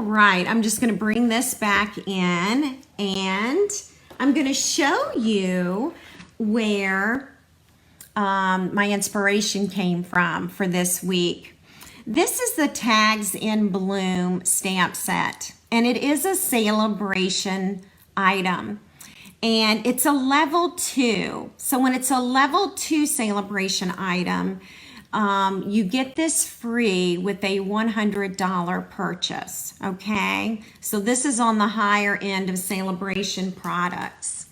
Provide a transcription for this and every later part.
right, I'm just going to bring this back in and I'm going to show you where my inspiration came from for this week. This is the Tags in Bloom stamp set, and it is a celebration item. And it's a level 2. So when it's a level 2 celebration item, you get this free with a $100 purchase, okay? So this is on the higher end of celebration products.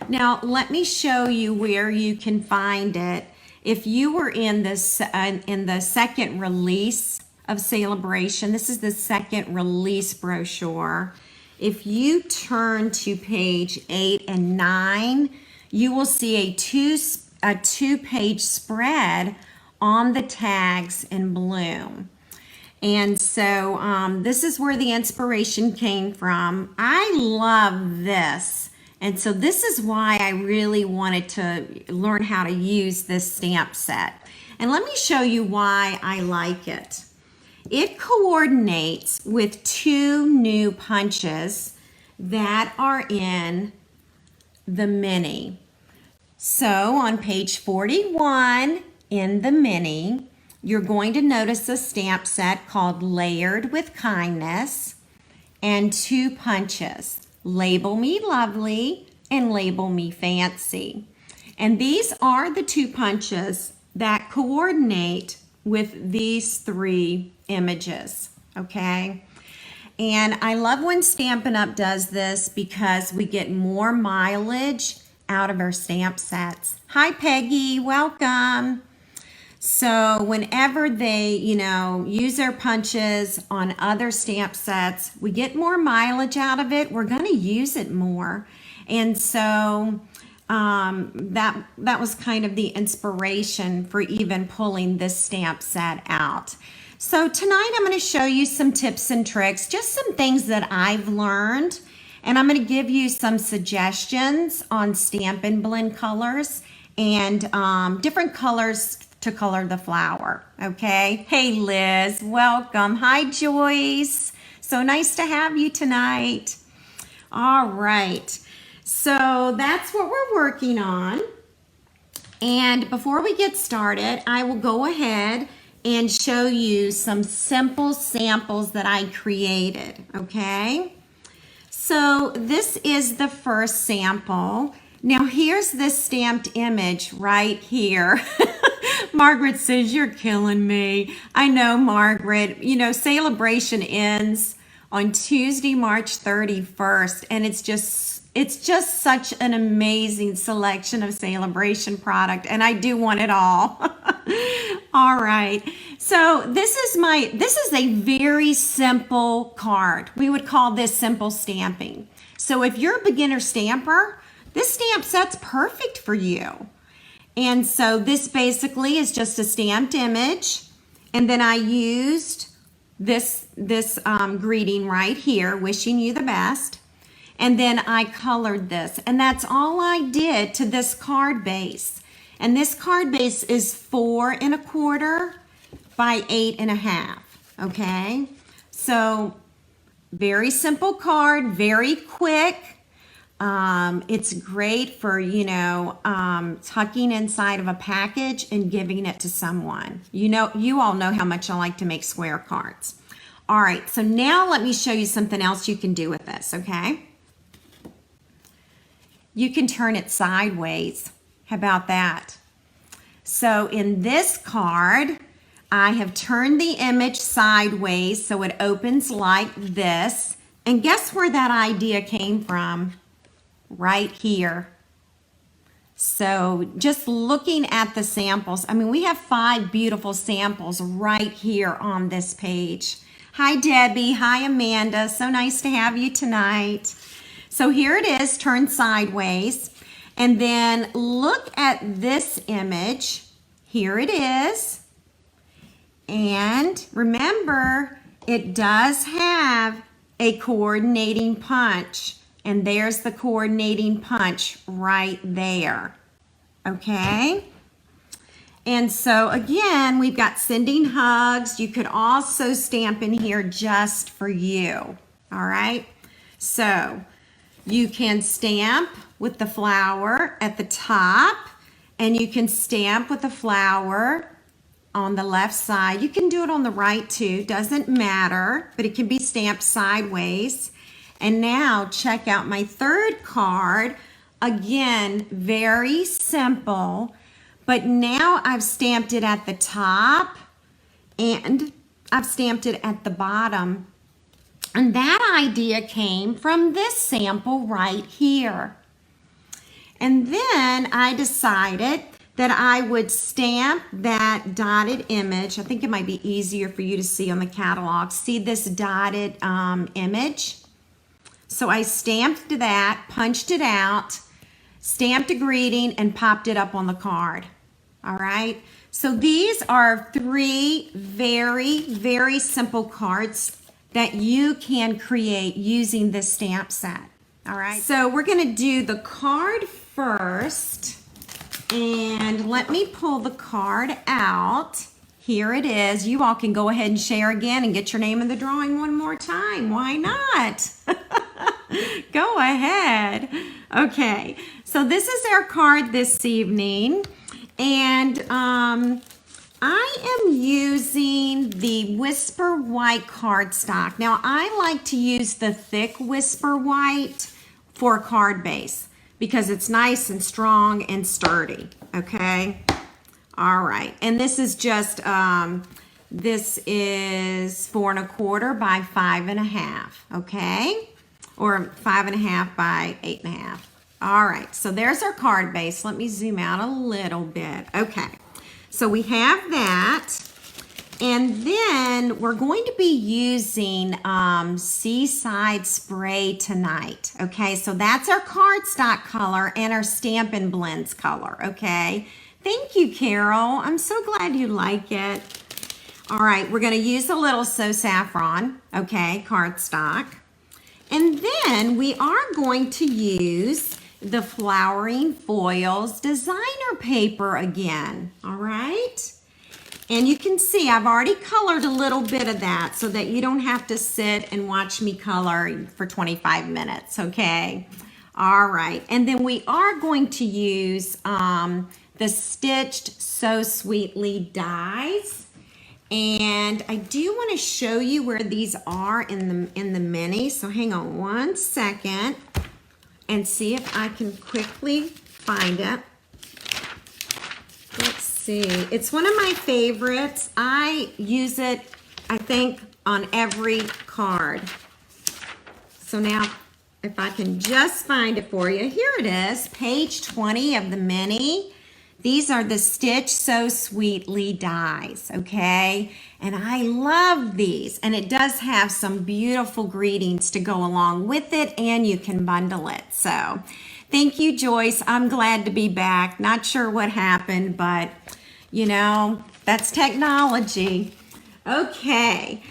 Now, let me show you where you can find it. If you were in the second release of Celebration, this is the second release brochure. If you turn to page 8 and 9, you will see a two-page spread on the Tags in Bloom. And so this is where the inspiration came from. I love this. And so this is why I really wanted to learn how to use this stamp set. And let me show you why I like it. It coordinates with 2 new punches that are in the mini. So on page 41 in the mini, you're going to notice a stamp set called Layered with Kindness and 2 punches, Label Me Lovely and Label Me Fancy. And these are the 2 punches that coordinate with these 3 images, okay? And I love when Stampin' Up! Does this because we get more mileage out of our stamp sets. Hi, Peggy, welcome. So whenever they, use their punches on other stamp sets, we get more mileage out of it. We're gonna use it more. And so that was kind of the inspiration for even pulling this stamp set out. So tonight I'm going to show you some tips and tricks, just some things that I've learned, and I'm going to give you some suggestions on Stampin' Blend colors and different colors to color the flower, okay? Hey Liz, welcome. Hi Joyce, so nice to have you tonight. All right. So that's what we're working on. And before we get started, I will go ahead and show you some simple samples that I created, okay? So this is the first sample. Now here's this stamped image right here. Margaret says, you're killing me. I know, Margaret. Celebration ends on Tuesday, March 31st, and it's just such an amazing selection of celebration product, and I do want it all. All right, so this is a very simple card. We would call this simple stamping. So if you're a beginner stamper, this stamp set's perfect for you. And so this basically is just a stamped image, and then I used this greeting right here, wishing you the best. And then I colored this, and that's all I did to this card base. And this card base is 4 1/4 by 8 1/2, okay? So very simple card, very quick. It's great for, tucking inside of a package and giving it to someone. You all know how much I like to make square cards. All right, so now let me show you something else you can do with this, okay? You can turn it sideways. How about that? So in this card, I have turned the image sideways so it opens like this. And guess where that idea came from? Right here. So just looking at the samples, we have 5 beautiful samples right here on this page. Hi, Debbie. Hi, Amanda. So nice to have you tonight. So here it is, turned sideways. And then look at this image. Here it is. And remember, it does have a coordinating punch. And there's the coordinating punch right there. Okay? And so again, we've got sending hugs. You could also stamp in here just for you. All right. So you can stamp with the flower at the top, and you can stamp with the flower on the left side. You can do it on the right too, doesn't matter, but it can be stamped sideways. And now check out my third card. Again, very simple, but now I've stamped it at the top and I've stamped it at the bottom. And that idea came from this sample right here. And then I decided that I would stamp that dotted image. I think it might be easier for you to see on the catalog. See this dotted image? So I stamped that, punched it out, stamped a greeting, and popped it up on the card. All right. So these are 3 very, very simple cards that you can create using this stamp set. All right. So we're going to do the card first. And let me pull the card out. Here it is. You all can go ahead and share again and get your name in the drawing one more time. Why not? Go ahead. Okay. So this is our card this evening. And I am using the Whisper White cardstock. Now, I like to use the thick Whisper White for card base because it's nice and strong and sturdy, okay? All right, and this is just, this is 4 1/4 by 5 1/2, okay? Or 5 1/2 by 8 1/2. All right, so there's our card base. Let me zoom out a little bit. Okay, so we have that. And then we're going to be using Seaside Spray tonight. Okay, so that's our cardstock color and our Stampin' Blends color, okay? Thank you, Carol. I'm so glad you like it. All right, we're gonna use a little So Saffron, okay, cardstock. And then we are going to use the Flowering Foils designer paper again, all right? And you can see I've already colored a little bit of that so that you don't have to sit and watch me color for 25 minutes, okay? All right, and then we are going to use the Stitched So Sweetly dies. And I do want to show you where these are in the mini. So hang on one second and see if I can quickly find it. Let's see. It's one of my favorites. I use it, I think, on every card. So now, if I can just find it for you. Here it is, page 20 of the mini. These are the Stitch So Sweetly dies, okay? And I love these. And it does have some beautiful greetings to go along with it, and you can bundle it. So thank you, Joyce. I'm glad to be back. Not sure what happened, but you know, that's technology. Okay.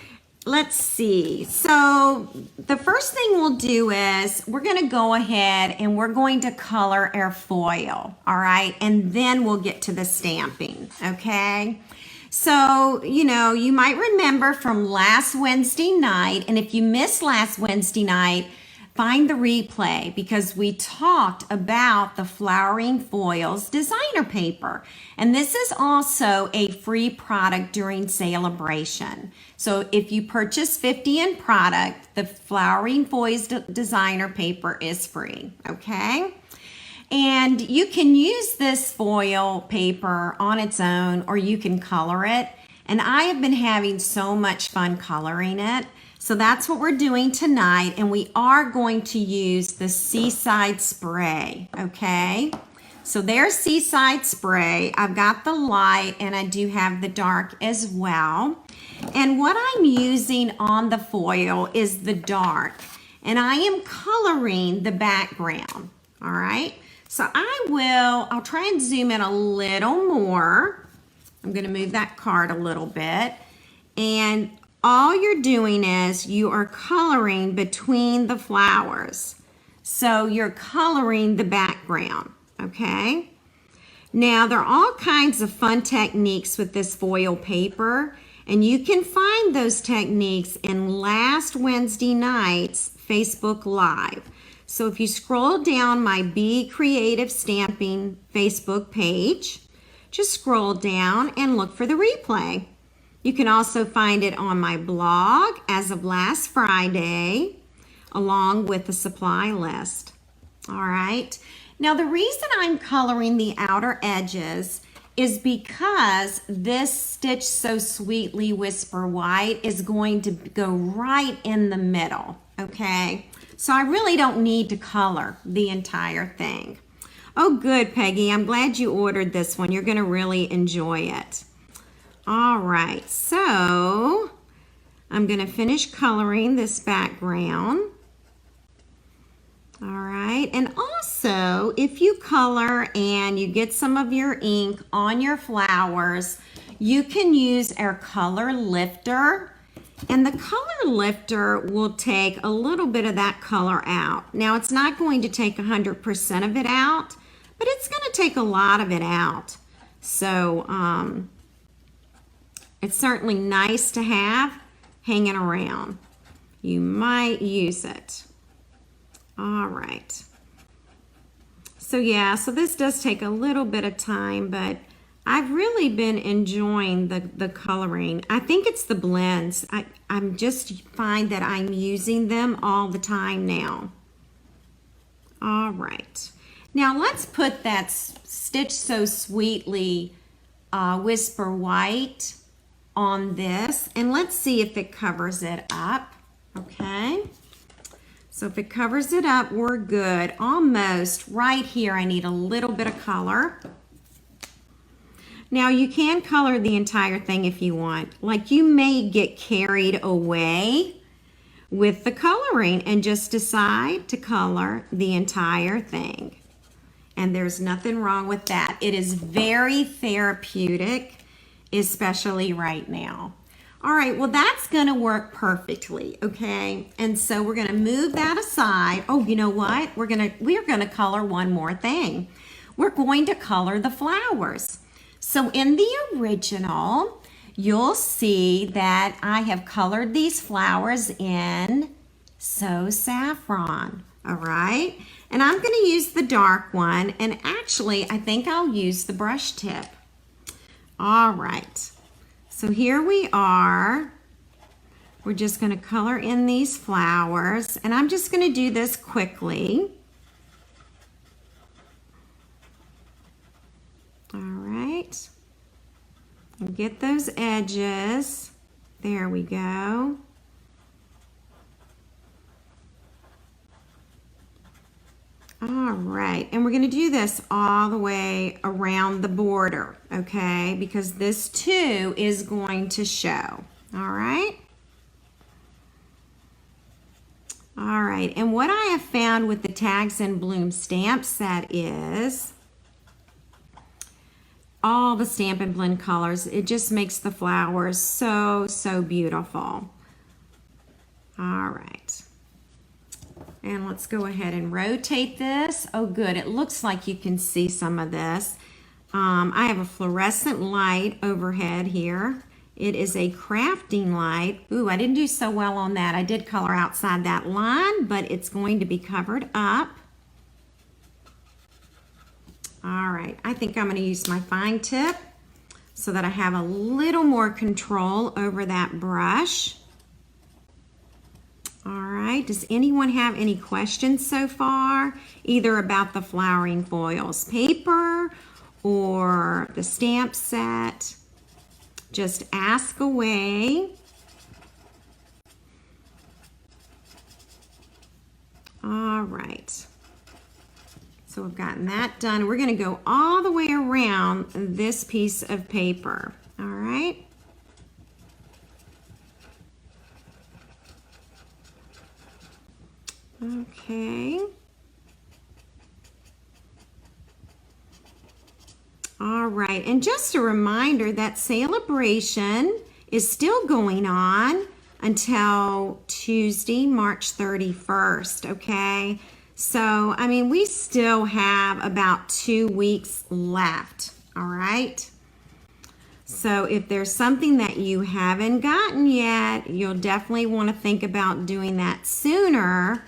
Let's see. So the first thing we'll do is we're going to go ahead and we're going to color our foil. All right. And then we'll get to the stamping. Okay. So, you know, you might remember from last Wednesday night. And if you missed last Wednesday night, find the replay because we talked about the Flowering Foils designer paper. And this is also a free product during Celebration. So if you purchase 50 in product, the Flowering Foils designer paper is free, okay? And you can use this foil paper on its own or you can color it. And I have been having so much fun coloring it. So that's what we're doing tonight, and we are going to use the Seaside Spray, okay? So there's Seaside Spray. I've got the light, and I do have the dark as well. And what I'm using on the foil is the dark, and I am coloring the background, all right? So I'll try and zoom in a little more. I'm gonna move that card a little bit, and all you're doing is you are coloring between the flowers. So you're coloring the background, okay? Now, there are all kinds of fun techniques with this foil paper, and you can find those techniques in last Wednesday night's Facebook Live. So if you scroll down my Be Creative Stamping Facebook page, just scroll down and look for the replay. You can also find it on my blog as of last Friday, along with the supply list. All right. Now, the reason I'm coloring the outer edges is because this Stitch So Sweetly Whisper White is going to go right in the middle, okay? So I really don't need to color the entire thing. Oh, good, Peggy. I'm glad you ordered this one. You're going to really enjoy it. All right, so I'm going to finish coloring this background. All right, and also if you color and you get some of your ink on your flowers, you can use our color lifter, and the color lifter will take a little bit of that color out. Now, it's not going to take 100% of it out, but it's going to take a lot of it out. So it's certainly nice to have hanging around. You might use it. All right. So yeah, so this does take a little bit of time, but I've really been enjoying the coloring. I think it's the blends. I'm just find that I'm using them all the time now. All right. Now let's put that Stitch So Sweetly Whisper White on this, and let's see if it covers it up. Okay. So if it covers it up, we're good. Almost right here, I need a little bit of color. Now you can color the entire thing if you want. Like, you may get carried away with the coloring and just decide to color the entire thing. And there's nothing wrong with that. It is very therapeutic, especially right now. All right, well, that's going to work perfectly, okay? And so we're going to move that aside. Oh, you know what? We're going to color one more thing. We're going to color the flowers. So in the original, you'll see that I have colored these flowers in So Saffron, all right? And I'm going to use the dark one, and actually, I think I'll use the brush tip. All right. So here we are. We're just going to color in these flowers, and I'm just going to do this quickly. All right. And get those edges. There we go. All right, and we're going to do this all the way around the border, okay? Because this too is going to show, all right? All right, and what I have found with the Tags in Bloom stamp set is all the Stampin' Blend colors. It just makes the flowers so, so beautiful. All right. And let's go ahead and rotate this. Oh, good. It looks like you can see some of this. I have a fluorescent light overhead here. It is a crafting light. Ooh, I didn't do so well on that. I did color outside that line, but it's going to be covered up. All right. I think I'm going to use my fine tip so that I have a little more control over that brush. All right, does anyone have any questions so far, either about the Flowering Foils paper or the stamp set? Just ask away. All right, so we've gotten that done. We're going to go all the way around this piece of paper, all right? Okay. All right, and just a reminder that celebration is still going on until Tuesday, March 31st, okay? So, I mean, we still have about 2 weeks left, all right? So if there's something that you haven't gotten yet, you'll definitely want to think about doing that sooner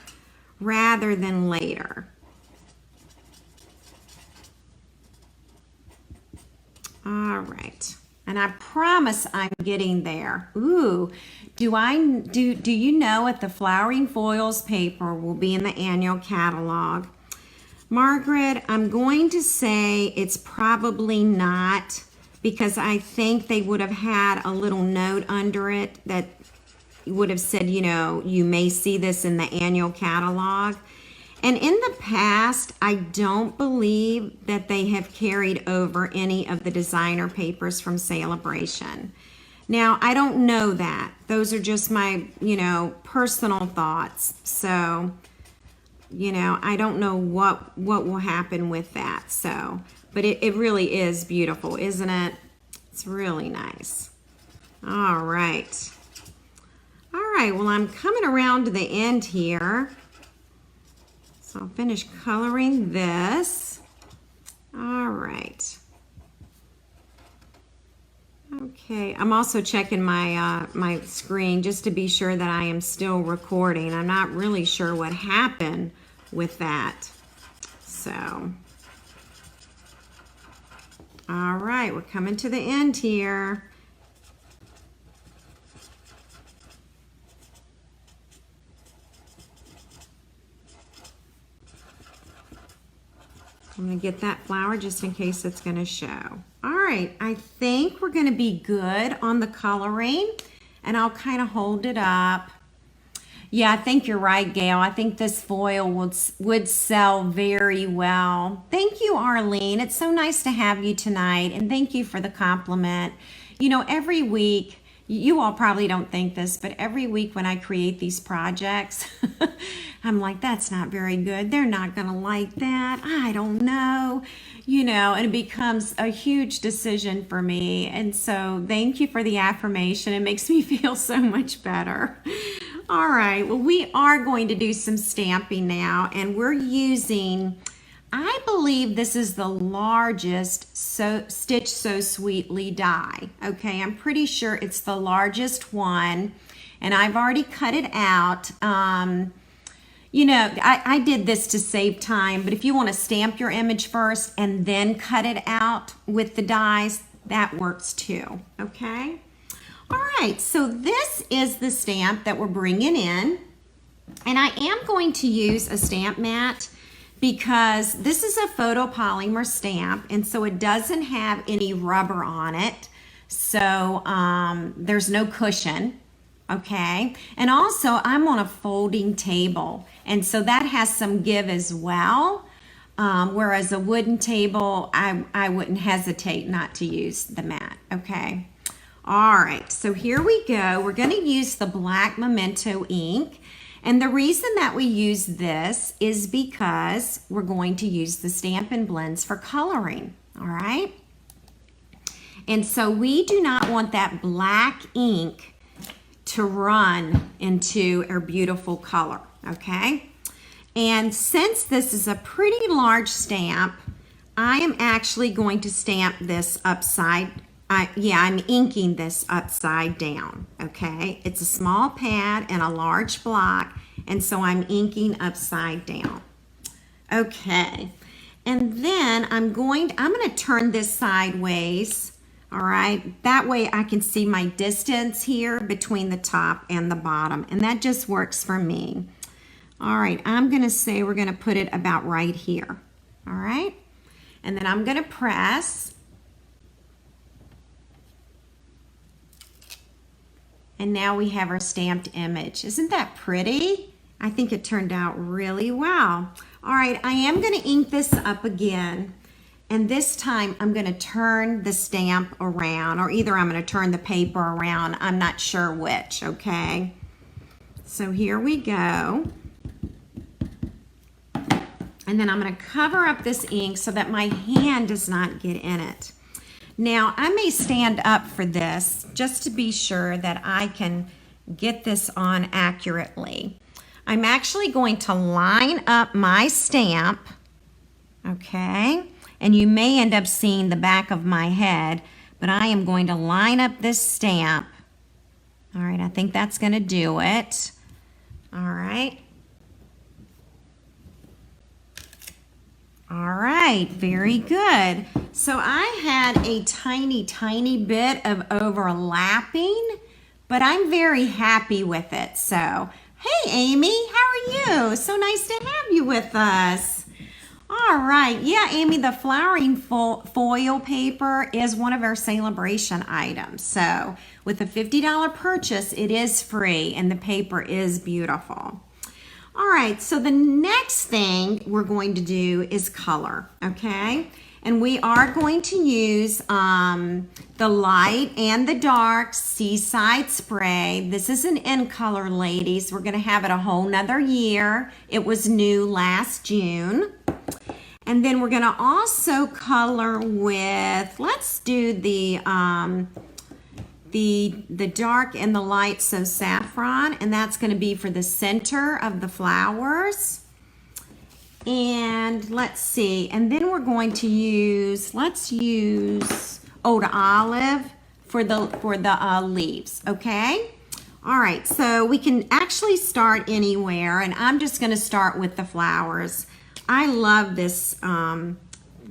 rather than later. All right. And I promise I'm getting there. Ooh, do you know if the Flowering Foils paper will be in the annual catalog? Margaret, I'm going to say it's probably not, because I think they would have had a little note under it that would have said, you know, you may see this in the annual catalog. And in the past, I don't believe that they have carried over any of the designer papers from Celebration. Now, I don't know that. Those are just my, you know, personal thoughts. So, you know, I don't know what will happen with that. So, but it really is beautiful, isn't it? It's really nice. All right. All right, well, I'm coming around to the end here. So I'll finish coloring this. All right. Okay, I'm also checking my my screen just to be sure that I am still recording. I'm not really sure what happened with that. So, all right, we're coming to the end here. I'm going to get that flower just in case it's going to show. All right, I think we're going to be good on the coloring, and I'll kind of hold it up. Yeah, I think you're right, Gail. I think this foil would sell very well. Thank you, Arlene. It's so nice to have you tonight, and thank you for the compliment. You know, every week, you all probably don't think this, but every week when I create these projects, I'm like, that's not very good. They're not going to like that. I don't know. You know, and it becomes a huge decision for me. And so thank you for the affirmation. It makes me feel so much better. All right, well, we are going to do some stamping now, and we're using, I believe this is the largest Stitch So Sweetly die. Okay, I'm pretty sure it's the largest one, and I've already cut it out. You know, I did this to save time, but if you want to stamp your image first and then cut it out with the dies, that works too, okay? All right, so this is the stamp that we're bringing in, and I am going to use a stamp mat because this is a photopolymer stamp, and so it doesn't have any rubber on it, so there's no cushion, okay? And also, I'm on a folding table, and so that has some give as well, whereas a wooden table, I wouldn't hesitate not to use the mat, okay? All right, so here we go. We're going to use the black Memento ink. And the reason that we use this is because we're going to use the Stampin' Blends for coloring, all right? And so we do not want that black ink to run into our beautiful color, okay? And since this is a pretty large stamp, I am actually going to stamp this upside down. I'm inking this upside down, okay? It's a small pad and a large block, and so I'm inking upside down. Okay, and then I'm going to turn this sideways, all right? That way I can see my distance here between the top and the bottom, and that just works for me. All right, I'm gonna say we're gonna put it about right here, all right? And then I'm gonna press. And now we have our stamped image. Isn't that pretty? I think it turned out really well. All right, I am gonna ink this up again. And this time I'm gonna turn the stamp around, or either I'm gonna turn the paper around. I'm not sure which, okay? So here we go. And then I'm gonna cover up this ink so that my hand does not get in it. Now, I may stand up for this just to be sure that I can get this on accurately. I'm actually going to line up my stamp, okay? And you may end up seeing the back of my head, but I am going to line up this stamp. All right, I think that's gonna do it. All right. All right, very good. So I had a tiny bit of overlapping, but I'm very happy with it. So, hey Amy, how are you? So nice to have you with us. All right, yeah, Amy, the flowering foil paper is one of our celebration items. So with a $50 purchase, it is free and the paper is beautiful. All right, so the next thing we're going to do is color, okay? And we are going to use the light and the dark Seaside Spray. This is an in color, ladies. We're gonna have it a whole nother year. It was new last June. And then we're gonna also color with, let's do the dark and the light, so saffron, and that's going to be for the center of the flowers. And let's see, and then we're going to use, let's use Oud Olive for the leaves, okay? All right, so we can actually start anywhere, and I'm just going to start with the flowers. I love this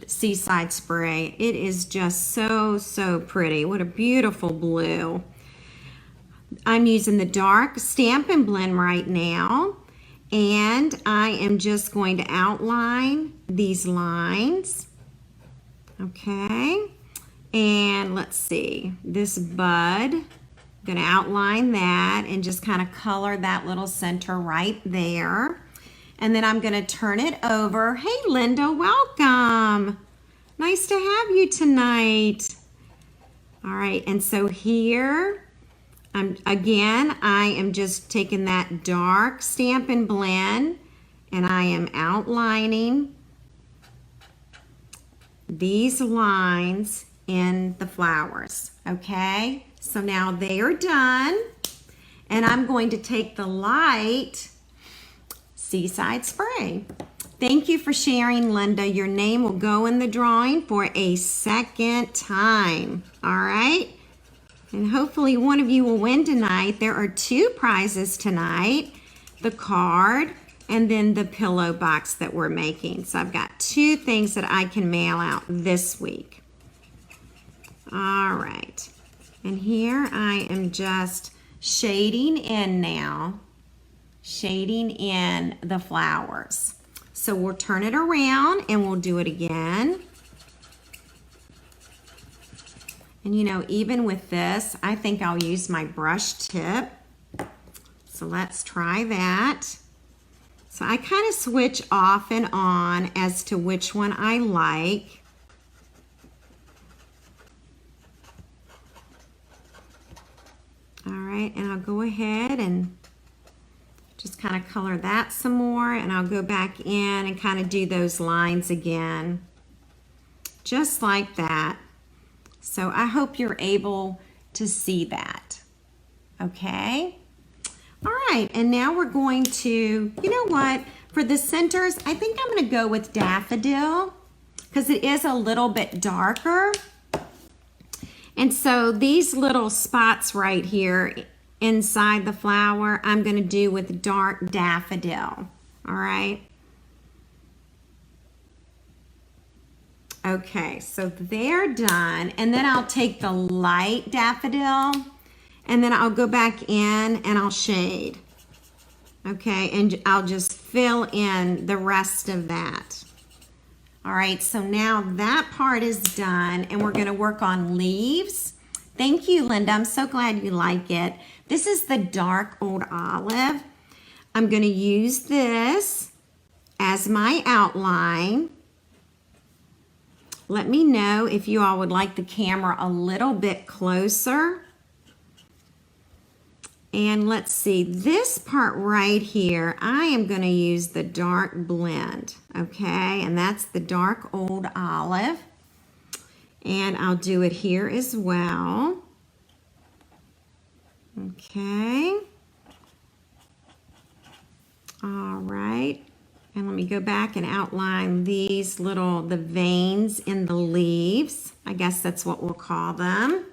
Seaside Spray. It is just so pretty. What a beautiful blue. I'm using the dark Stampin' Blend right now, and I am just going to outline these lines. Okay, and let's see, this bud, I'm going to outline that and just kind of color that little center right there. And then I'm going to turn it over. Hey, Linda, welcome. Nice to have you tonight. All right, and so here, I am just taking that dark Stampin' Blend and I am outlining these lines in the flowers, okay? So now they are done, and I'm going to take the light Seaside Spray. Thank you for sharing, Linda. Your name will go in the drawing for a second time. All right? And hopefully one of you will win tonight. There are 2 prizes tonight, the card and then the pillow box that we're making. So I've got 2 things that I can mail out this week. All right. And here I am just shading in now. Shading in the flowers. So we'll turn it around and we'll do it again. And you know, even with this, I think I'll use my brush tip. So let's try that. So I kind of switch off and on as to which one I like. All right, and I'll go ahead and just kind of color that some more, and I'll go back in and kind of do those lines again, just like that. So I hope you're able to see that, okay? All right, and now we're going to, you know what, for the centers, I think I'm gonna go with Daffodil because it is a little bit darker. And so these little spots right here inside the flower, I'm going to do with dark Daffodil. All right. Okay, so they're done. And then I'll take the light Daffodil and then I'll go back in and I'll shade. Okay, and I'll just fill in the rest of that. All right, so now that part is done and we're going to work on leaves. Thank you, Linda. I'm so glad you like it. This is the dark Oud Olive. I'm going to use this as my outline. Let me know if you all would like the camera a little bit closer. And let's see, this part right here, I am going to use the dark blend, okay? And that's the dark Oud Olive. And I'll do it here as well. Okay. me go back and outline these the veins in the leaves. I guess that's what we'll call them.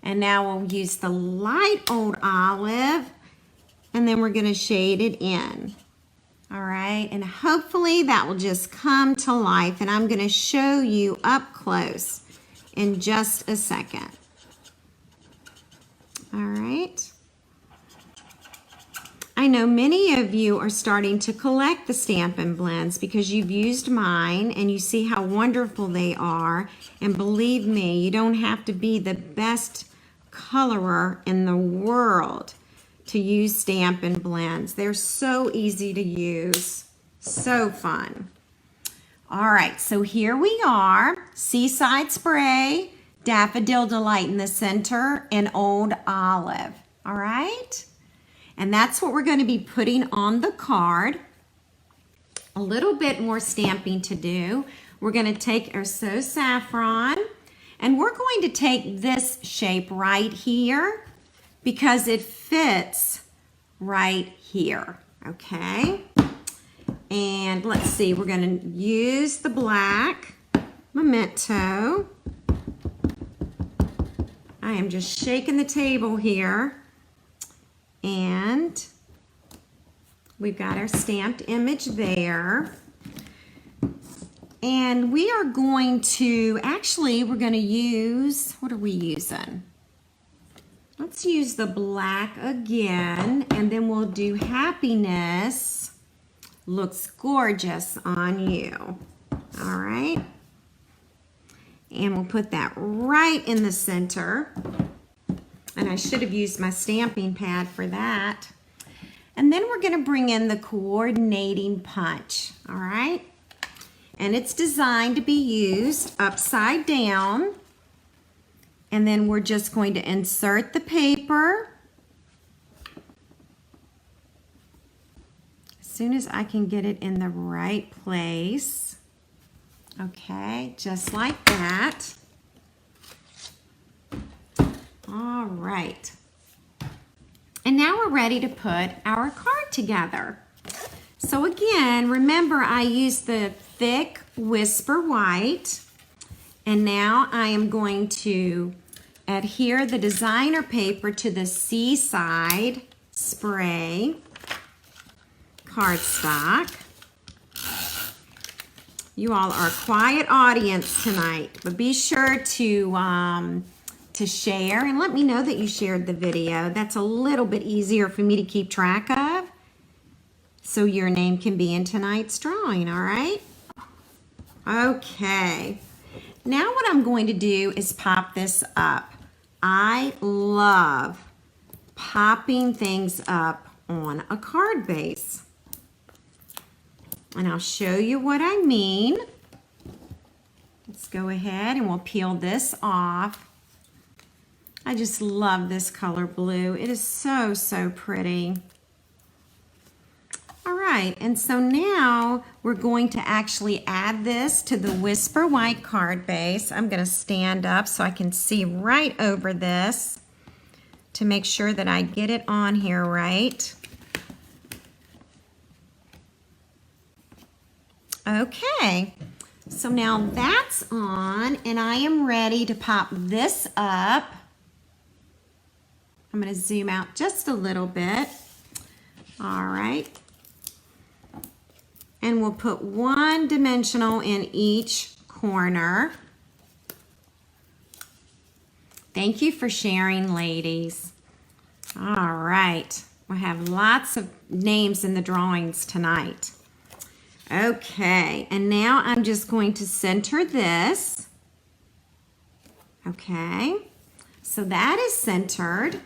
And now we'll use the light old olive, and then we're going to shade it in. All right, and hopefully that will just come to life, and I'm going to show you up close in just a second. All right. I know many of you are starting to collect the Stampin' Blends because you've used mine and you see how wonderful they are. And believe me, you don't have to be the best colorer in the world to use Stampin' Blends. They're so easy to use, so fun. All right, so here we are, Seaside Spray, Daffodil Delight in the center, and Old Olive, all right? And that's what we're going to be putting on the card. A little bit more stamping to do. We're going to take our So Saffron, and we're going to take this shape right here because it fits right here, okay? And let's see, we're going to use the black Memento. I am just shaking the table here. And we've got our stamped image there. And we are going to, actually, we're going to use, what are we using? Let's use the black again, and then we'll do Happiness. Looks gorgeous on you. All right. And we'll put that right in the center. And I should have used my stamping pad for that. And then we're going to bring in the coordinating punch, all right? And it's designed to be used upside down. And then we're just going to insert the paper. As soon as I can get it in the right place. Okay, just like that. All right. And now we're ready to put our card together. So again, remember I used the thick Whisper White. And now I am going to adhere the designer paper to the Seaside Spray cardstock. You all are a quiet audience tonight, but be sure to share and let me know that you shared the video. That's a little bit easier for me to keep track of, so your name can be in tonight's drawing, all right? Okay, now what I'm going to do is pop this up. I love popping things up on a card base. And I'll show you what I mean. Let's go ahead and we'll peel this off. I just love this color blue. It is so, so pretty. All right, and so now we're going to actually add this to the Whisper White card base. I'm gonna stand up so I can see right over this to make sure that I get it on here right. Okay, so now that's on, and I am ready to pop this up. I'm going to zoom out just a little bit. All right. And we'll put one dimensional in each corner. Thank you for sharing, ladies. All right. We'll have lots of names in the drawings tonight. Okay, and now I'm just going to center this. Okay, so that is centered.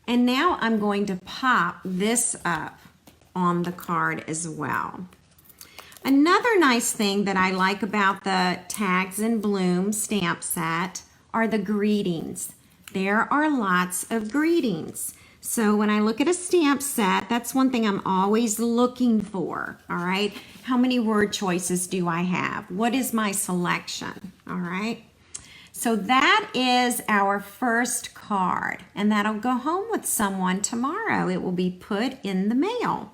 And now I'm going to pop this up on the card as well. Another nice thing that I like about the Tags in Bloom stamp set are the greetings. There are lots of greetings. So when I look at a stamp set, that's one thing I'm always looking for, all right? How many word choices do I have? What is my selection, all right? So that is our first card, and that'll go home with someone tomorrow. It will be put in the mail.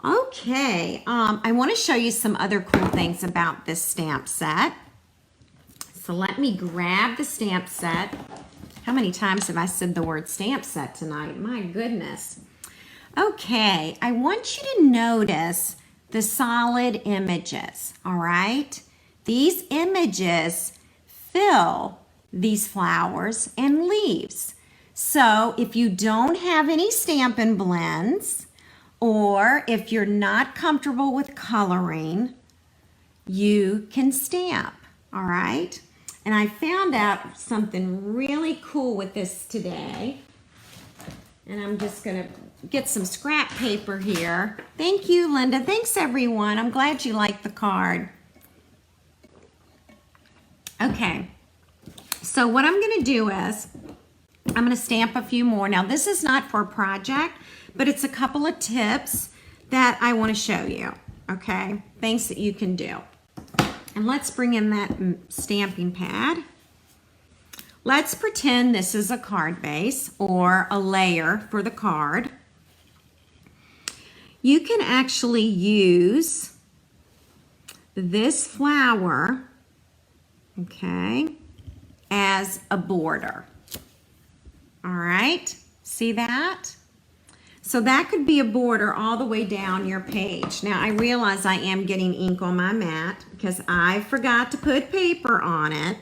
Okay, I want to show you some other cool things about this stamp set. So let me grab the stamp set. How many times have I said the word stamp set tonight? My goodness. Okay, I want you to notice the solid images, all right? These images fill these flowers and leaves. So if you don't have any Stampin' Blends, or if you're not comfortable with coloring, you can stamp, all right? And I found out something really cool with this today. And I'm just gonna get some scrap paper here. Thank you, Linda. Thanks, everyone. I'm glad you liked the card. Okay, so what I'm gonna do is, I'm gonna stamp a few more. Now, this is not for a project, but it's a couple of tips that I wanna show you, okay? Things that you can do. And let's bring in that stamping pad. Let's pretend this is a card base or a layer for the card. You can actually use this flower, okay, as a border. All right, see that? So that could be a border all the way down your page. Now I realize I am getting ink on my mat because I forgot to put paper on it.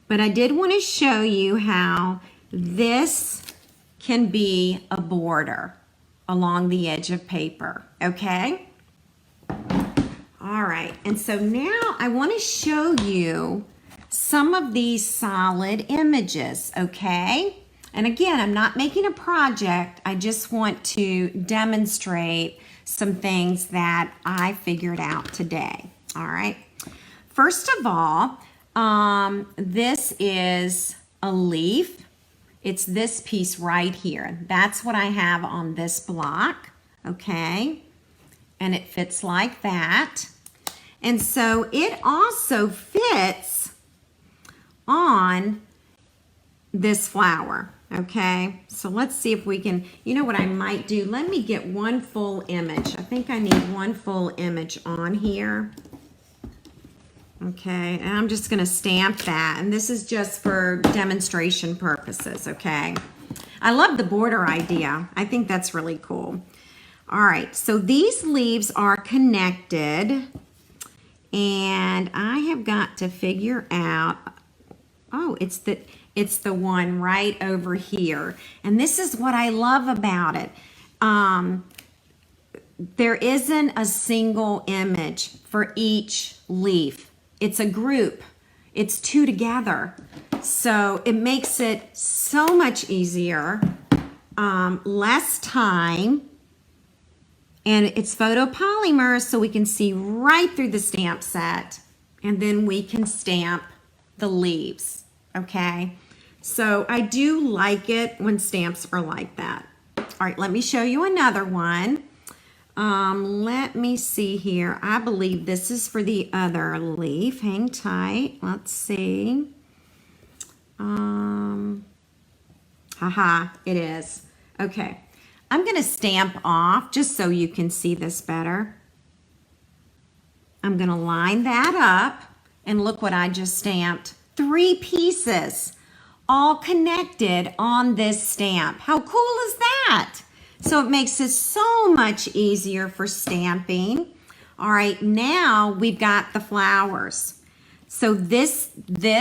But I did want to show you how this can be a border along the edge of paper, okay? All right, and so now I want to show you some of these solid images, okay? And again, I'm not making a project. I just want to demonstrate some things that I figured out today. All right. First of all, this is a leaf. It's this piece right here. That's what I have on this block. Okay. And it fits like that. And so it also fits on this flower. Okay, so let's see if we can, you know what I might do? Let me get one full image. I think I need one full image on here. Okay, and I'm just gonna stamp that. And this is just for demonstration purposes, okay? I love the border idea. I think that's really cool. All right, so these leaves are connected. And I have got to figure out, oh, it's the one right over here. And this is what I love about it. There isn't a single image for each leaf. It's a group. It's two together. So it makes it so much easier, less time, and it's photopolymer so we can see right through the stamp set, and then we can stamp the leaves, okay? So I do like it when stamps are like that. All right, let me show you another one. Let me see here. I believe this is for the other leaf. Hang tight. Let's see. Haha, it is. Okay. I'm going to stamp off just so you can see this better. I'm going to line that up, and look what I just stamped. 3 pieces all connected on this stamp. How cool is that? So it makes it so much easier for stamping. All right, now we've got the flowers. So this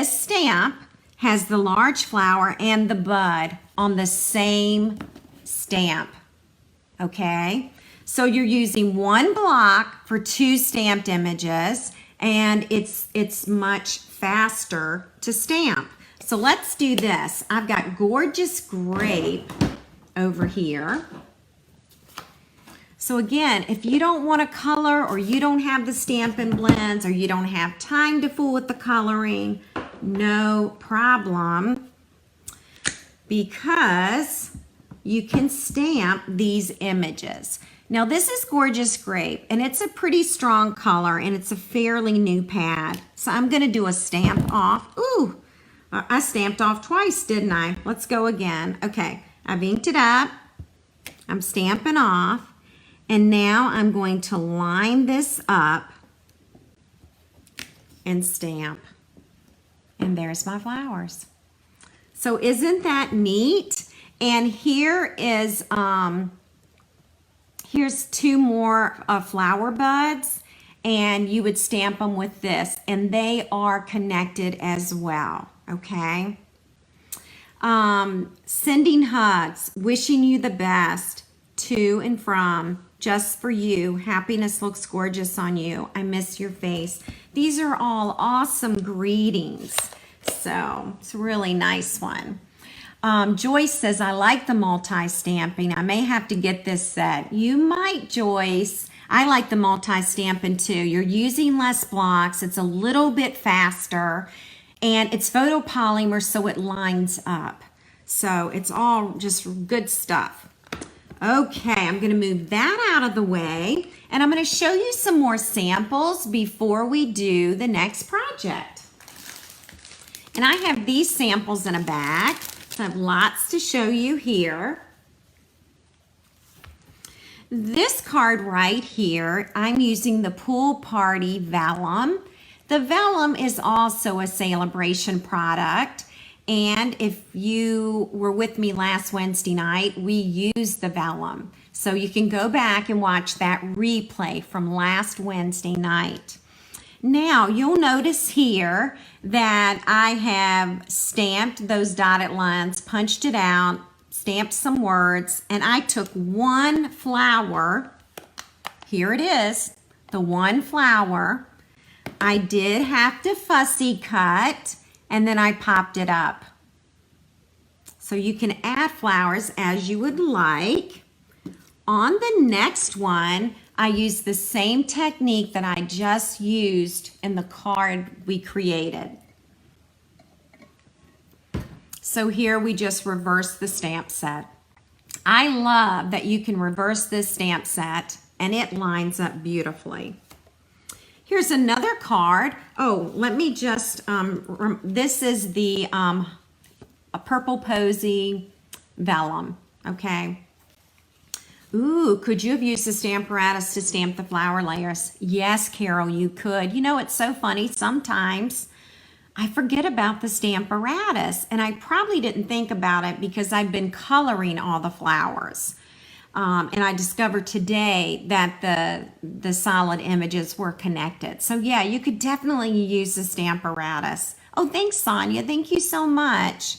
stamp has the large flower and the bud on the same stamp, okay? So you're using one block for 2 stamped images, and it's much faster to stamp. So let's do this. I've got Gorgeous Grape over here. So again, if you don't want to color, or you don't have the Stampin' Blends, or you don't have time to fool with the coloring, no problem, because you can stamp these images. Now this is Gorgeous Grape, and it's a pretty strong color, and it's a fairly new pad. So I'm gonna do a stamp off. Ooh, I stamped off twice, didn't I? Let's go again. Okay, I've inked it up. I'm stamping off. And now I'm going to line this up and stamp. And there's my flowers. So isn't that neat? And here is, here's two more flower buds, and you would stamp them with this, and they are connected as well, okay? Sending hugs, wishing you the best, to and from, just for you. Happiness looks gorgeous on you. I miss your face. These are all awesome greetings. So it's a really nice one. Joyce says, I like the multi-stamping. I may have to get this set. You might, Joyce. I like the multi-stamping too. You're using less blocks. It's a little bit faster. And it's photopolymer, so it lines up. So it's all just good stuff. Okay, I'm going to move that out of the way. And I'm going to show you some more samples before we do the next project. And I have these samples in a bag. So I have lots to show you here. This card right here, I'm using the Pool Party Vellum. The vellum is also a Celebration product. And if you were with me last Wednesday night, we used the vellum. So you can go back and watch that replay from last Wednesday night. Now, you'll notice here that I have stamped those dotted lines, punched it out, stamped some words, and I took one flower. Here it is, the one flower. I did have to fussy cut, and then I popped it up. So you can add flowers as you would like. On the next one, I used the same technique that I just used in the card we created. So here we just reverse the stamp set. I love that you can reverse this stamp set and it lines up beautifully. Here's another card. Oh, let me just, this is the a Purple Posy vellum, okay? Ooh, could you have used the Stamparatus to stamp the flower layers? Yes, Carol, you could. You know, it's so funny. Sometimes I forget about the Stamparatus, and I probably didn't think about it because I've been coloring all the flowers. And I discovered today that the solid images were connected. So yeah, you could definitely use the Stamparatus. Oh, thanks, Sonia. Thank you so much.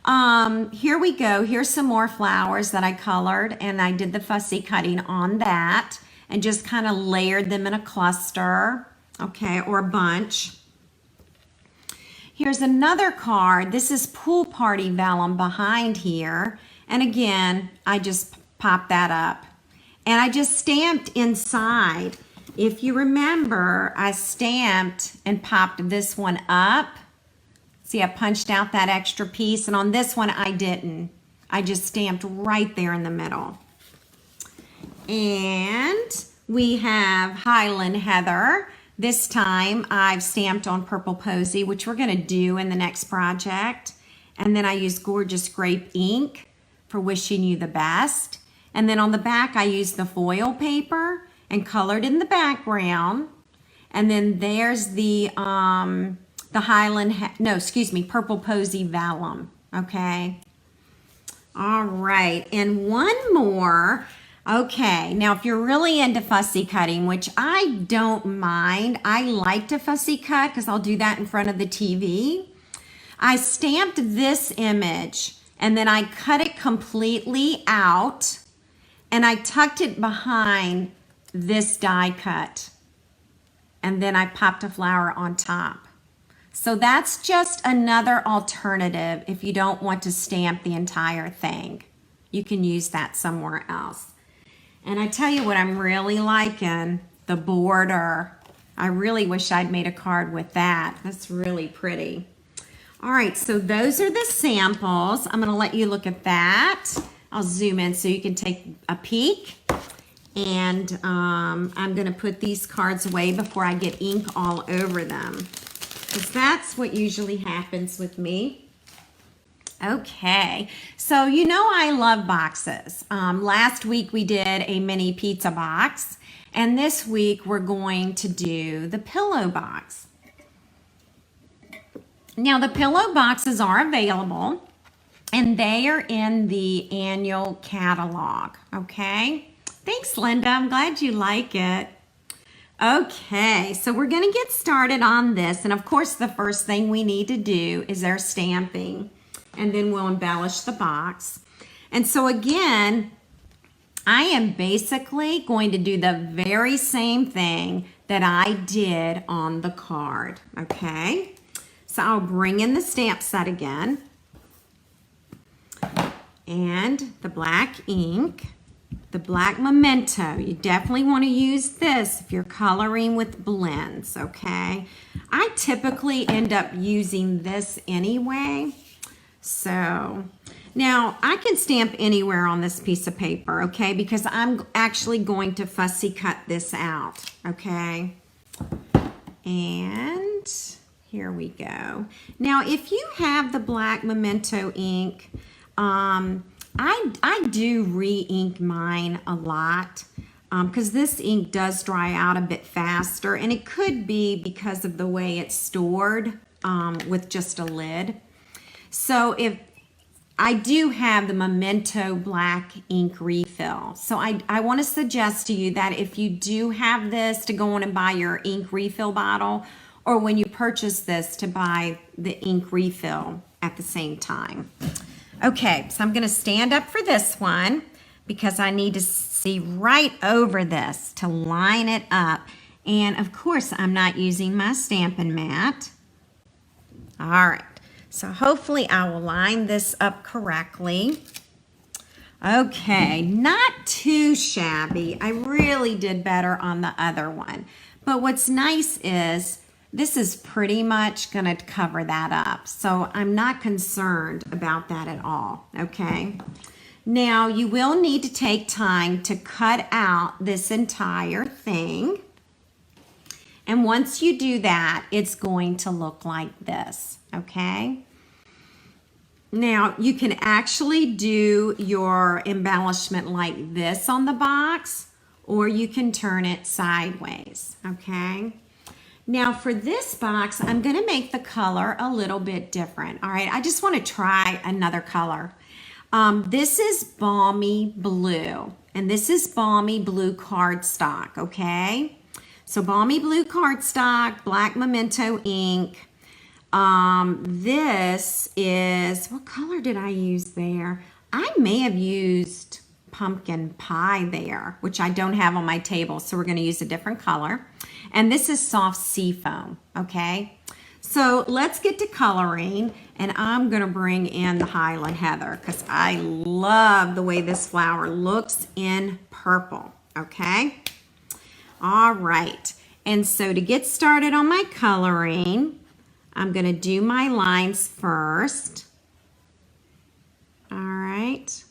Here we go. Here's some more flowers that I colored, and I did the fussy cutting on that and just kind of layered them in a cluster, okay, or a bunch. Here's another card. This is Pool Party Vellum behind here. And again, I just popped that up. And I just stamped inside. If you remember, I stamped and popped this one up. See, I punched out that extra piece, and on this one, I didn't. I just stamped right there in the middle. And we have Highland Heather. This time, I've stamped on Purple Posy, which we're gonna do in the next project. And then I used Gorgeous Grape ink for Wishing You the Best. And then on the back, I used the foil paper and colored in the background. And then there's the Purple Posy Vellum, okay? All right, and one more. Okay, now if you're really into fussy cutting, which I don't mind, I like to fussy cut because I'll do that in front of the TV. I stamped this image and then I cut it completely out and I tucked it behind this die cut. And then I popped a flower on top. So that's just another alternative if you don't want to stamp the entire thing. You can use that somewhere else. And I tell you what I'm really liking, the border. I really wish I'd made a card with that. That's really pretty. All right, so those are the samples. I'm gonna let you look at that. I'll zoom in so you can take a peek. And I'm gonna put these cards away before I get ink all over them, because that's what usually happens with me. Okay, so you know I love boxes. Last week we did a mini pizza box, and this week we're going to do the pillow box. Now the pillow boxes are available, and they are in the annual catalog, okay? Thanks, Linda. I'm glad you like it. Okay, so we're going to get started on this, and of course the first thing we need to do is our stamping. And then we'll embellish the box. And so again, I am basically going to do the very same thing that I did on the card, okay? So I'll bring in the stamp set again and the black ink, the black Memento. You definitely want to use this if you're coloring with blends, okay? I typically end up using this anyway. So now I can stamp anywhere on this piece of paper, okay, because I'm actually going to fussy cut this out, okay? And here we go. Now, if you have the black Memento ink, I do re-ink mine a lot because this ink does dry out a bit faster, and it could be because of the way it's stored with just a lid. So if I do have the Memento black ink refill. So I want to suggest to you that if you do have this, to go on and buy your ink refill bottle, or when you purchase this, to buy the ink refill at the same time. Okay, so I'm going to stand up for this one because I need to see right over this to line it up. And of course, I'm not using my Stampin' Mat. All right. So hopefully I will line this up correctly. Okay, not too shabby. I really did better on the other one. But what's nice is this is pretty much going to cover that up. So I'm not concerned about that at all, okay? Now you will need to take time to cut out this entire thing. And once you do that, it's going to look like this, okay? Now, you can actually do your embellishment like this on the box, or you can turn it sideways, okay? Now, for this box, I'm going to make the color a little bit different, all right? I just want to try another color. This is Balmy Blue, and this is Balmy Blue cardstock, okay? So Balmy Blue cardstock, black Memento ink. This is, what color did I use there? I may have used Pumpkin Pie there, which I don't have on my table, so we're going to use a different color. And this is Soft Seafoam, okay? So let's get to coloring, and I'm going to bring in the Highland Heather because I love the way this flower looks in purple, okay? All right, and so to get started on my coloring, I'm going to do my lines first. All right,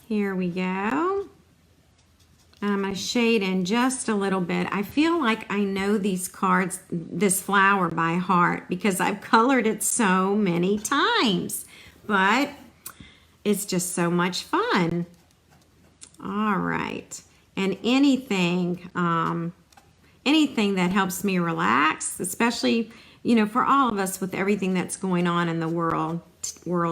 here we go. I'm going to shade in just a little bit. I feel like I know these cards, this flower by heart because I've colored it so many times, but it's just so much fun. All right. And anything that helps me relax, especially, you know, for all of us with everything that's going on in the world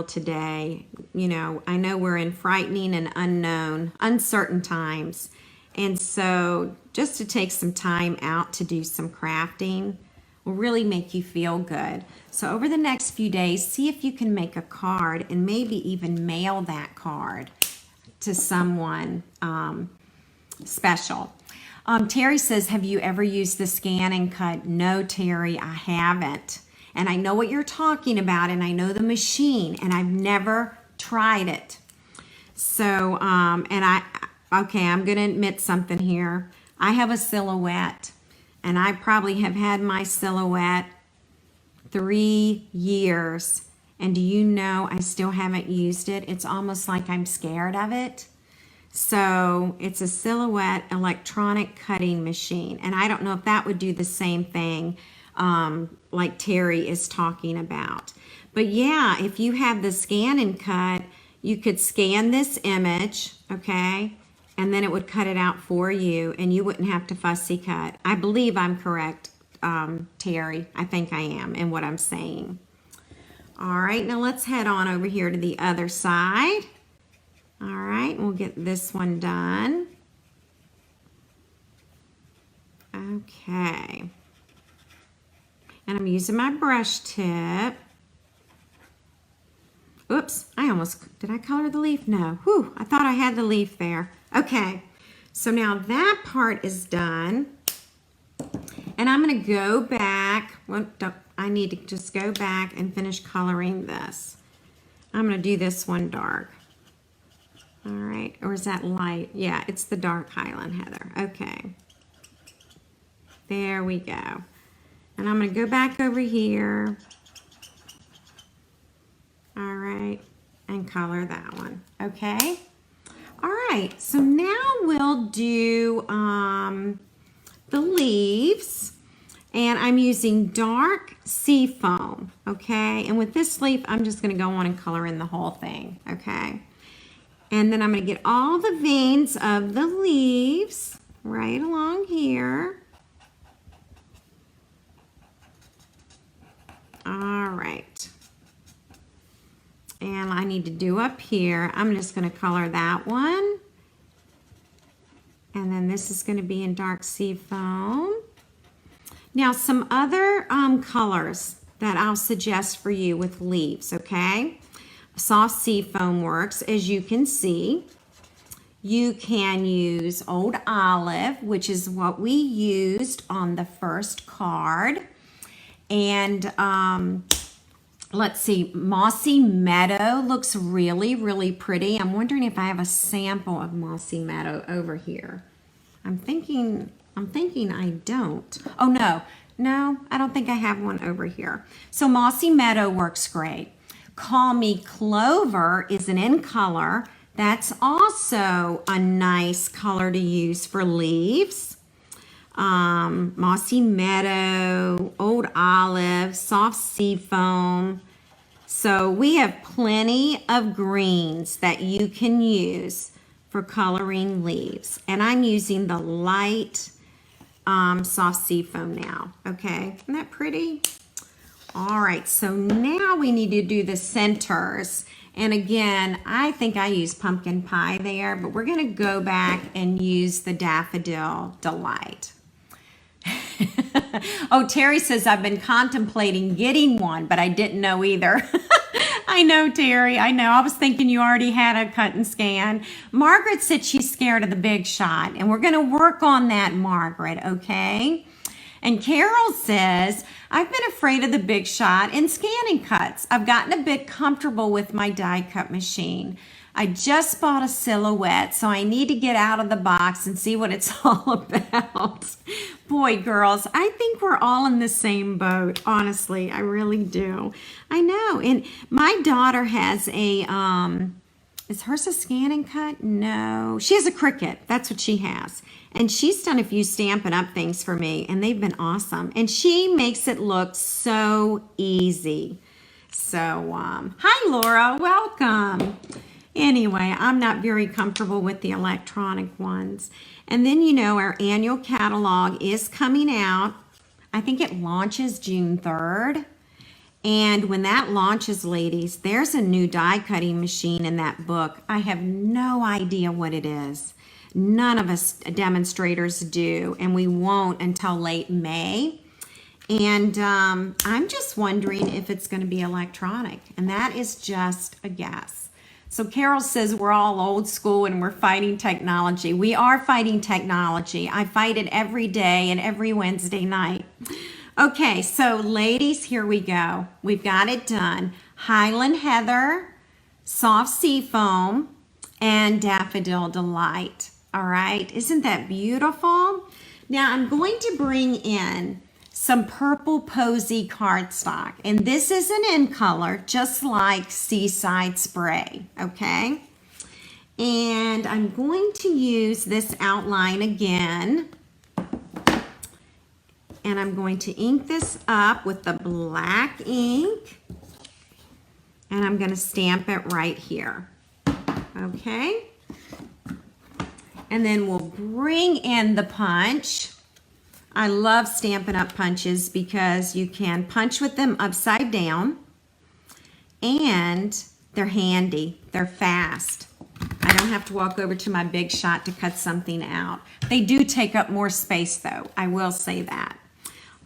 today. You know, I know we're in frightening and uncertain times. And so just to take some time out to do some crafting will really make you feel good. So over the next few days, see if you can make a card and maybe even mail that card to someone special. Terry says, have you ever used the Scan and Cut? No, Terry, I haven't. And I know what you're talking about, and I know the machine, and I've never tried it. So, I'm going to admit something here. I have a silhouette, and I probably have had my silhouette 3 years. And do you know, I still haven't used it. It's almost like I'm scared of it. So it's a Silhouette electronic cutting machine. And I don't know if that would do the same thing like Terry is talking about. But yeah, if you have the scan and cut, you could scan this image, okay? And then it would cut it out for you and you wouldn't have to fussy cut. I believe I'm correct, Terry. I think I am in what I'm saying. All right, now let's head on over here to the other side. All right, we'll get this one done. Okay. And I'm using my brush tip. Oops, did I color the leaf? No. Whew, I thought I had the leaf there. Okay, so now that part is done. And I'm gonna go back. Well, I need to just go back and finish coloring this. I'm gonna do this one dark. All right, or is that light? Yeah, it's the dark Highland Heather. Okay. There we go. And I'm gonna go back over here. All right, and color that one, okay? All right, so now we'll do the leaves, and I'm using dark sea foam, okay? And with this leaf, I'm just gonna go on and color in the whole thing, okay? And then I'm gonna get all the veins of the leaves right along here. All right. And I need to do up here, I'm just going to color that one. And then this is going to be in dark sea foam. Now some other colors that I'll suggest for you with leaves, okay? Soft sea foam works, as you can see. You can use Old Olive, which is what we used on the first card. And let's see, Mossy Meadow looks really, really pretty. I'm wondering if I have a sample of Mossy Meadow over here. I'm thinking I don't. Oh, no, I don't think I have one over here. So Mossy Meadow works great. Call Me Clover is an in color. That's also a nice color to use for leaves. Mossy Meadow, Old Olive, Soft Sea Foam. So we have plenty of greens that you can use for coloring leaves. And I'm using the light Soft Sea Foam now, okay? Isn't that pretty? All right, so now we need to do the centers. And again, I think I used Pumpkin Pie there, but we're gonna go back and use the Daffodil Delight. Oh, Terry says I've been contemplating getting one, but I didn't know either. I know, Terry, I know. I was thinking you already had a cut and scan. Margaret said she's scared of the Big Shot, and we're going to work on that, Margaret, okay? And Carol says, I've been afraid of the Big Shot and scanning cuts. I've gotten a bit comfortable with my die cut machine. I just bought a Silhouette, so I need to get out of the box and see what it's all about. Boy, girls, I think we're all in the same boat. Honestly, I really do. I know. And my daughter has a, is hers a scan and cut? No. She has a Cricut. That's what she has. And she's done a few Stampin' Up! Things for me, and they've been awesome. And she makes it look so easy. So, hi, Laura. Welcome. Anyway, I'm not very comfortable with the electronic ones. And then, you know, our annual catalog is coming out. I think it launches June 3rd. And when that launches, ladies, there's a new die cutting machine in that book. I have no idea what it is. None of us demonstrators do, and we won't until late May. And I'm just wondering if it's going to be electronic. And that is just a guess. So Carol says we're all old school and we're fighting technology. We are fighting technology. I fight it every day and every Wednesday night. Okay, so ladies, here we go. We've got it done. Highland Heather, Soft Sea Foam, and Daffodil Delight. All right, isn't that beautiful? Now I'm going to bring in some purple posy cardstock, and this is an in color just like Seaside Spray, okay? And I'm going to use this outline again, and I'm going to ink this up with the black ink. and I'm going to stamp it right here. Okay. And then we'll bring in the punch. I love Stampin' Up! Punches because you can punch with them upside down and they're handy. They're fast. I don't have to walk over to my Big Shot to cut something out. They do take up more space though, I will say that.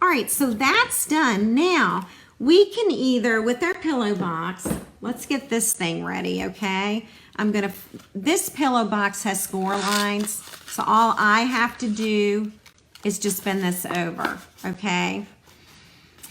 All right, so that's done. Now, we can either, with our pillow box, let's get this thing ready, okay? This pillow box has score lines, so all I have to do is just bend this over, okay?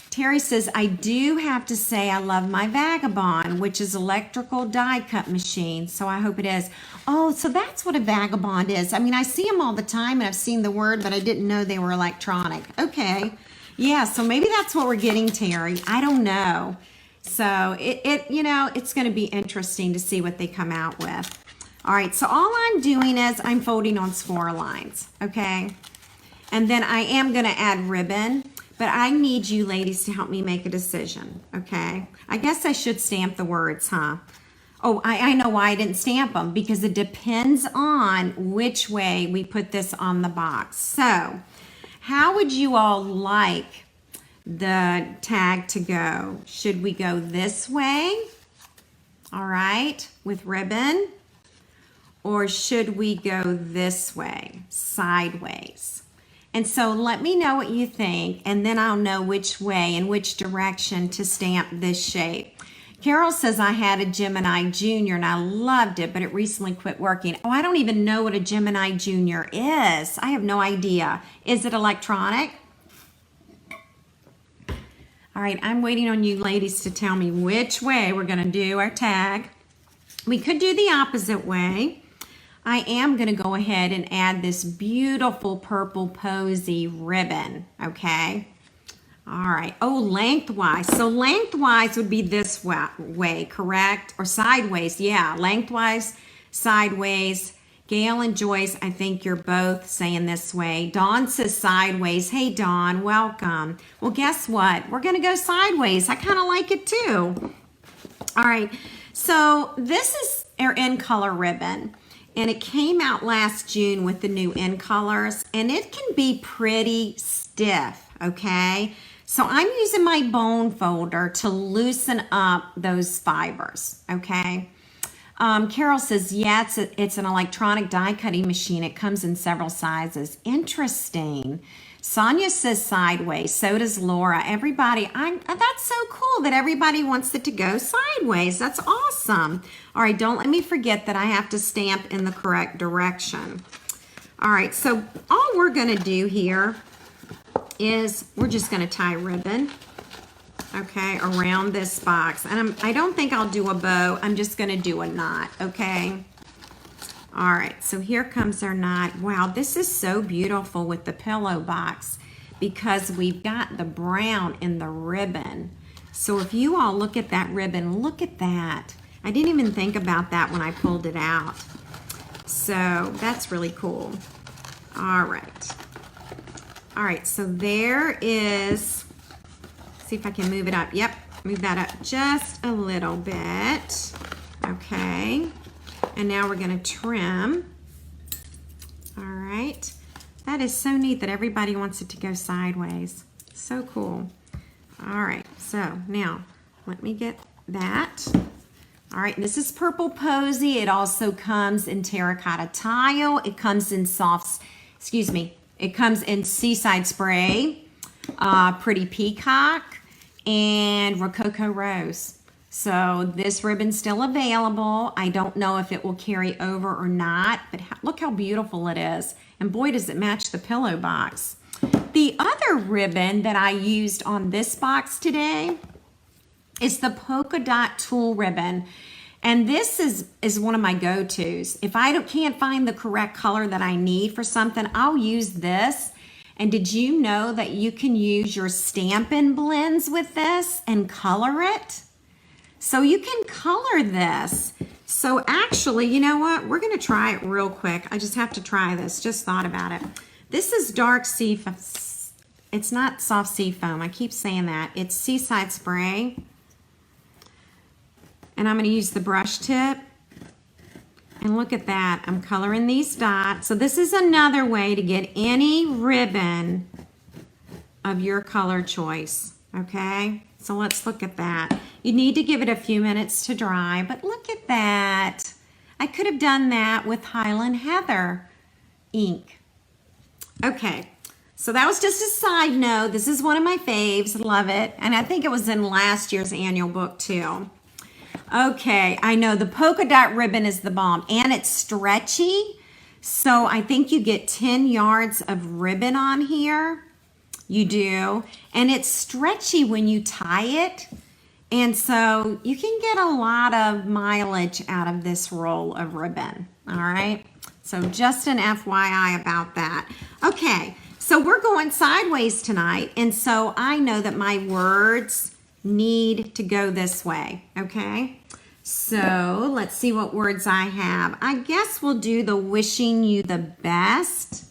Terry says, I do have to say I love my Vagabond, which is electrical die cut machine, so I hope it is. Oh, so that's what a Vagabond is. I mean, I see them all the time, and I've seen the word, but I didn't know they were electronic. Okay, yeah, so maybe that's what we're getting, Terry. I don't know. So it's going to be interesting to see what they come out with. All right, so all I'm doing is I'm folding on score lines, okay? And then I am going to add ribbon, but I need you ladies to help me make a decision, okay? I guess I should stamp the words, huh? Oh, I know why I didn't stamp them, because it depends on which way we put this on the box. So, how would you all like the tag to go? Should we go this way, all right, with ribbon? Or should we go this way, sideways? And so let me know what you think, and then I'll know which way and which direction to stamp this shape. Carol says, I had a Gemini Junior and I loved it, but it recently quit working. Oh, I don't even know what a Gemini Junior is. I have no idea. Is it electronic? All right, I'm waiting on you ladies to tell me which way we're going to do our tag. We could do the opposite way. I am going to go ahead and add this beautiful purple posy ribbon, okay? All right. Oh, lengthwise. So lengthwise would be this way, correct? Or sideways. Yeah, lengthwise, sideways. Gail and Joyce, I think you're both saying this way. Dawn says sideways. Hey, Dawn, welcome. Well, guess what? We're going to go sideways. I kind of like it too. All right. So this is our in color ribbon. And it came out last June with the new in colors. And it can be pretty stiff, okay? So I'm using my bone folder to loosen up those fibers, okay? Carol says, yeah, it's an electronic die cutting machine. It comes in several sizes. Interesting. Sonia says sideways. So does Laura. Everybody, that's so cool that everybody wants it to go sideways. That's awesome. All right, don't let me forget that I have to stamp in the correct direction. All right, so all we're going to do here is we're just going to tie ribbon, okay, around this box. And I don't think I'll do a bow. I'm just going to do a knot, okay? All right, so here comes our knot. Wow, this is so beautiful with the pillow box because we've got the brown in the ribbon. So if you all look at that ribbon, look at that. I didn't even think about that when I pulled it out. So that's really cool. All right. All right, so there is, see if I can move it up. Yep, move that up just a little bit. Okay, and now we're gonna trim. All right, that is so neat that everybody wants it to go sideways. So cool. All right, so now let me get that. All right, this is Purple Posy. It also comes in terracotta tile. It comes in soft, it comes in Seaside Spray, Pretty Peacock, and Rococo Rose. So this ribbon's still available. I don't know if it will carry over or not, but look how beautiful it is. And boy, does it match the pillow box. The other ribbon that I used on this box today is the polka dot tulle ribbon. And this is one of my go-tos. If I can't find the correct color that I need for something, I'll use this. And did you know that you can use your Stampin' Blends with this and color it? So you can color this. So actually, you know what? We're gonna try it real quick. I just have to try this, just thought about it. This is dark sea, it's not soft sea foam, I keep saying that. It's Seaside Spray. And I'm going to use the brush tip. And look at that, I'm coloring these dots. So this is another way to get any ribbon of your color choice, okay? So let's look at that. You need to give it a few minutes to dry, but look at that. I could have done that with Highland Heather ink. Okay, so that was just a side note. This is one of my faves, love it. And I think it was in last year's annual book too. Okay, I know the polka dot ribbon is the bomb and it's stretchy. So I think you get 10 yards of ribbon on here. You do. And it's stretchy when you tie it. And so you can get a lot of mileage out of this roll of ribbon. All right. So just an FYI about that. Okay, so we're going sideways tonight. And so I know that my words need to go this way. Okay. So let's see what words I have. I guess we'll do the wishing you the best.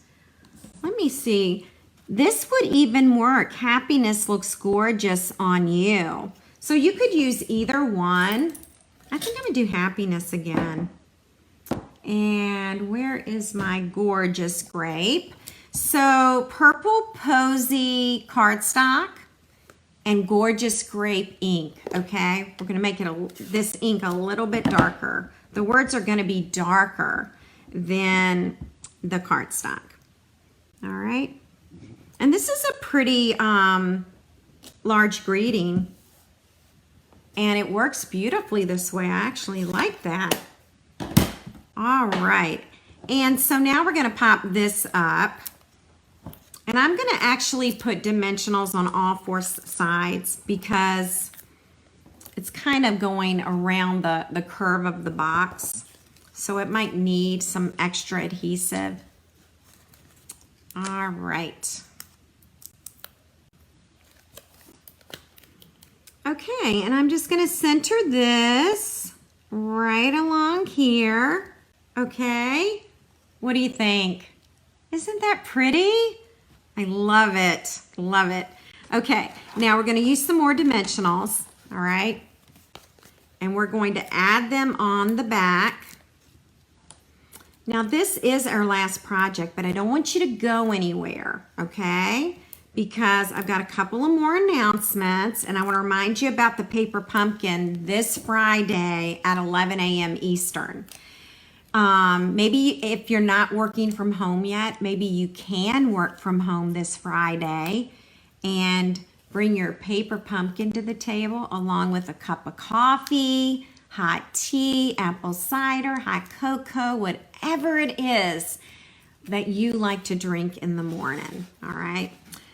Let me see. This would even work. Happiness looks gorgeous on you. So you could use either one. I think I'm gonna do happiness again. And where is my gorgeous grape? So purple posy cardstock and gorgeous grape ink, okay? We're gonna make it this ink a little bit darker. The words are gonna be darker than the cardstock, all right? And this is a pretty large greeting and it works beautifully this way. I actually like that. All right, and so now we're gonna pop this up. And I'm gonna actually put dimensionals on all four sides because it's kind of going around the curve of the box. So it might need some extra adhesive. All right. Okay, and I'm just gonna center this right along here. Okay, what do you think? Isn't that pretty? I love it, love it. Okay, now we're gonna use some more dimensionals, all right? And we're going to add them on the back. Now this is our last project, but I don't want you to go anywhere, okay? Because I've got a couple of more announcements and I wanna remind you about the Paper Pumpkin this Friday at 11 a.m. Eastern. Maybe if you're not working from home yet, maybe you can work from home this Friday and bring your paper pumpkin to the table along with a cup of coffee, hot tea, apple cider, hot cocoa, whatever it is that you like to drink in the morning. All right.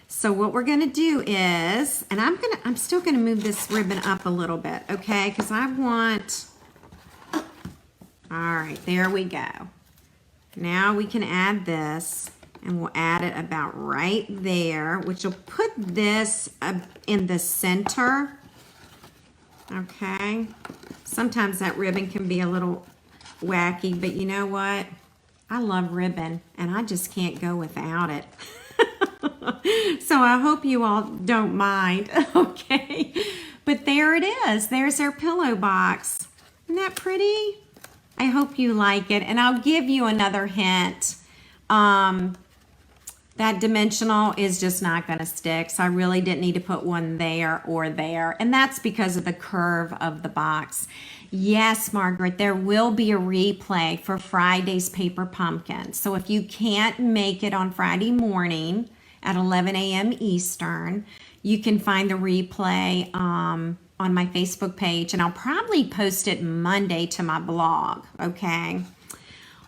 So what we're going to do is, and I'm still going to move this ribbon up a little bit, okay? Because I want, all right, there we go. Now we can add this and we'll add it about right there, which will put this in the center, okay? Sometimes that ribbon can be a little wacky, but you know what? I love ribbon and I just can't go without it. So I hope you all don't mind, okay? But there it is. There's our pillow box. Isn't that pretty? I hope you like it. And I'll give you another hint. That dimensional is just not going to stick. So I really didn't need to put one there or there. And that's because of the curve of the box. Yes, Margaret, there will be a replay for Friday's Paper Pumpkin. So if you can't make it on Friday morning at 11 a.m. Eastern, you can find the replay on my Facebook page. And I'll probably post it Monday to my blog, okay?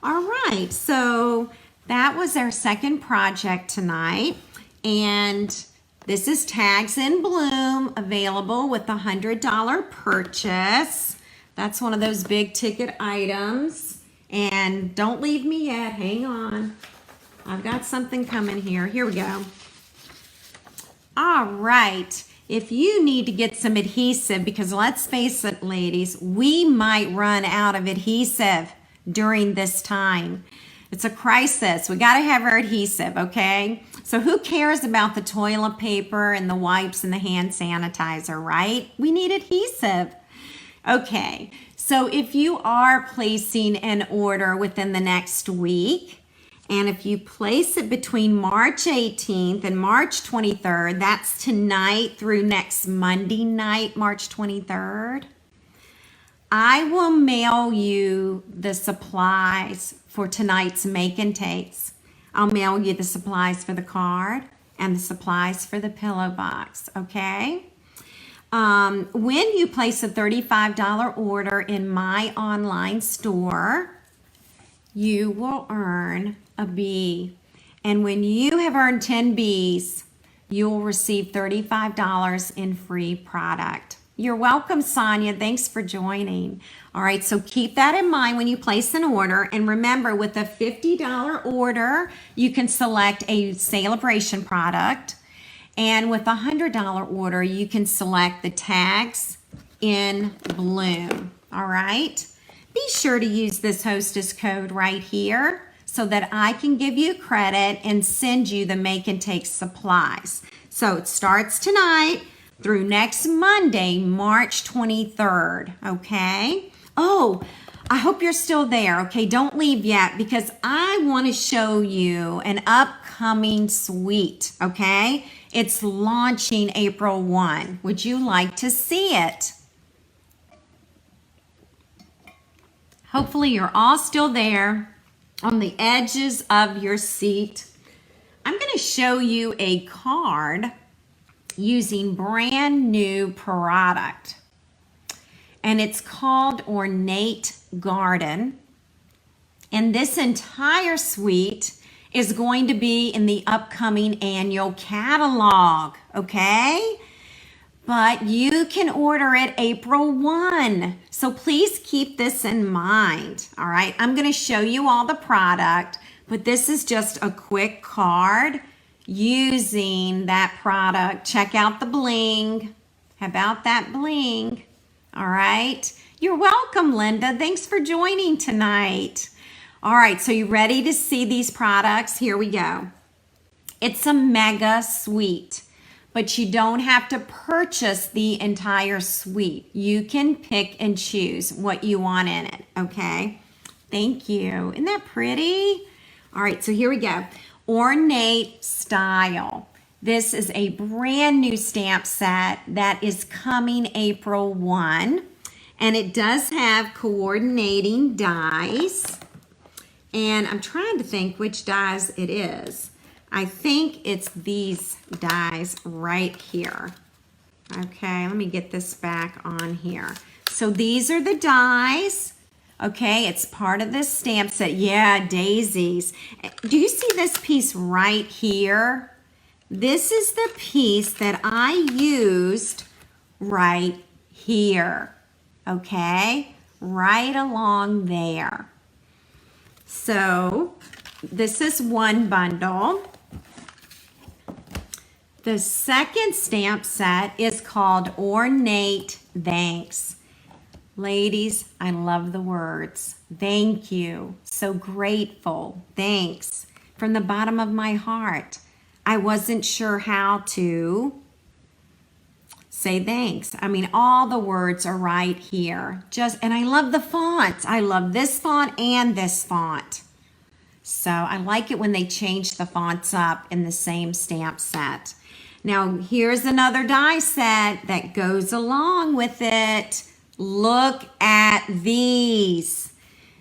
All right, so that was our second project tonight. And this is Tags in Bloom, available with a $100 purchase. That's one of those big ticket items. And don't leave me yet, hang on. I've got something coming here. Here we go. All right. If you need to get some adhesive, because let's face it, ladies, we might run out of adhesive during this time. It's a crisis. We got to have our adhesive, okay? So who cares about the toilet paper and the wipes and the hand sanitizer, right? We need adhesive. Okay, so if you are placing an order within the next week, and if you place it between March 18th and March 23rd, that's tonight through next Monday night, March 23rd, I will mail you the supplies for tonight's make and takes. I'll mail you the supplies for the card and the supplies for the pillow box, okay? When you place a $35 order in my online store, you will earn a bee. And when you have earned 10 bees, you will receive $35 in free product. You're welcome, Sonia. Thanks for joining. All right, so keep that in mind when you place an order. And remember, with a $50 order, you can select a celebration product. And with a $100 order, you can select the tags in bloom. All right? Be sure to use this hostess code right here so that I can give you credit and send you the make and take supplies. So it starts tonight through next Monday, March 23rd, okay? Oh, I hope you're still there, okay? Don't leave yet because I want to show you an upcoming suite, okay? It's launching April 1. Would you like to see it? Hopefully you're all still there on the edges of your seat. I'm going to show you a card using brand new product. And it's called Ornate Garden. And this entire suite is going to be in the upcoming annual catalog, okay? But you can order it April 1. So please keep this in mind, all right? I'm going to show you all the product, but this is just a quick card using that product. Check out the bling. How about that bling? All right. You're welcome, Linda. Thanks for joining tonight. All right, so you ready to see these products? Here we go. It's a mega suite, but you don't have to purchase the entire suite. You can pick and choose what you want in it, okay? Thank you. Isn't that pretty? All right, so here we go. Ornate Style. This is a brand new stamp set that is coming April 1, and it does have coordinating dies. And I'm trying to think which dies it is. I think it's these dies right here. Okay, let me get this back on here. So these are the dies. Okay, it's part of this stamp set. Yeah, daisies. Do you see this piece right here? This is the piece that I used right here. Okay, right along there. So this is one bundle. The second stamp set is called Ornate Thanks. Ladies, I love the words. Thank you. So grateful. Thanks. From the bottom of my heart. I wasn't sure how to say thanks. I mean, all the words are right here. And I love the fonts. I love this font and this font. So I like it when they change the fonts up in the same stamp set. Now, here's another die set that goes along with it. Look at these.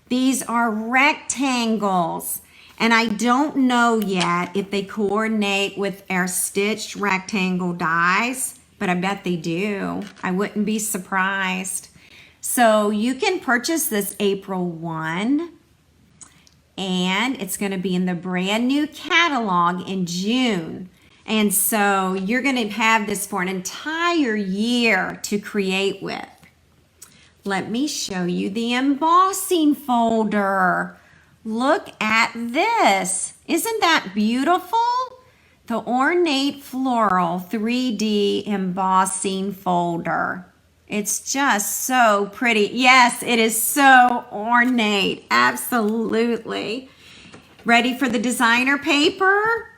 These are rectangles. And I don't know yet if they coordinate with our stitched rectangle dies, but I bet they do. I wouldn't be surprised. So you can purchase this April 1, and it's going to be in the brand new catalog in June. And so you're going to have this for an entire year to create with. Let me show you the embossing folder. Look at this. Isn't that beautiful? The Ornate Floral 3D embossing folder. It's just so pretty. Yes, it is so ornate. Absolutely. Ready for the designer paper?